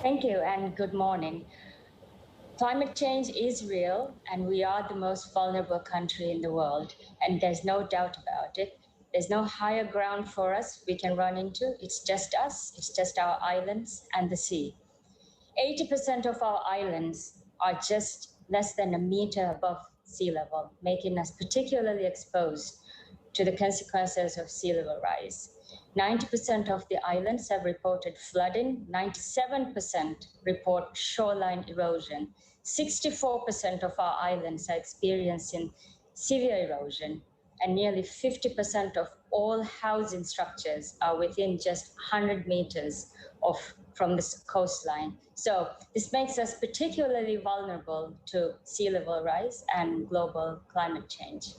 Thank you and good morning. Climate change is real, and we are the most vulnerable country in the world, and there's no doubt about it. There's no higher ground for us we can run into. It's just us, it's just our islands and the sea. 80% of our islands are just less than a meter above sea level, making us particularly exposed to the consequences of sea level rise. 90% of the islands have reported flooding, 97% report shoreline erosion, 64% of our islands are experiencing severe erosion, and nearly 50% of all housing structures are within just 100 meters of from the coastline. So this makes us particularly vulnerable to sea level rise and global climate change.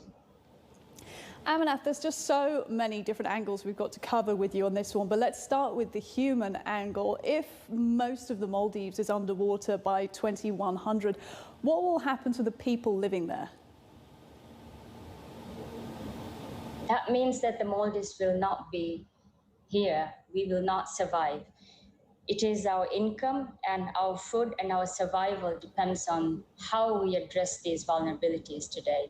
Aminath, there's just so many different angles we've got to cover with you on this one, but let's start with the human angle. If most of the Maldives is underwater by 2100, what will happen to the people living there? That means that the Maldives will not be here. We will not survive. It is our income and our food and our survival depends on how we address these vulnerabilities today.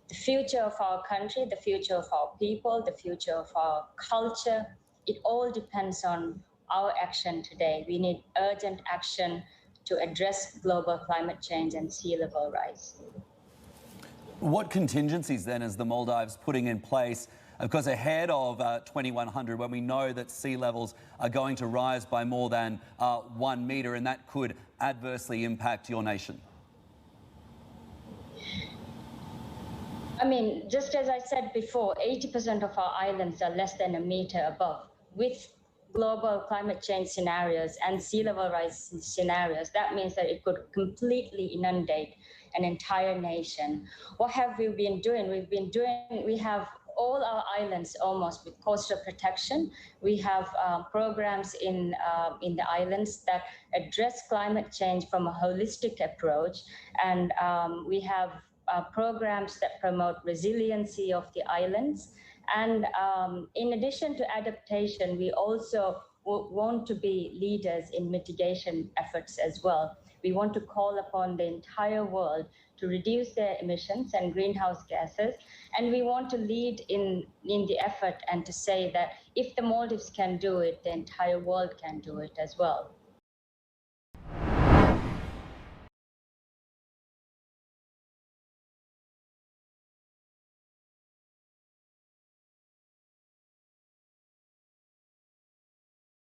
The future of our country, the future of our people, the future of our culture, it all depends on our action today. We need urgent action to address global climate change and sea level rise. What contingencies then is the Maldives putting in place? Of course, ahead of 2100, when we know that sea levels are going to rise by more than 1 metre, and that could adversely impact your nation? I mean, just as I said before, 80% of our islands are less than a metre above. With global climate change scenarios and sea level rise scenarios, that means that it could completely inundate an entire nation. What have we been doing? We have all our islands almost with coastal protection. We have programs in the islands that address climate change from a holistic approach, and we have programs that promote resiliency of the islands. And in addition to adaptation, we also want to be leaders in mitigation efforts as well. We want to call upon the entire world to reduce their emissions and greenhouse gases. And we want to lead in the effort and to say that if the Maldives can do it, the entire world can do it as well.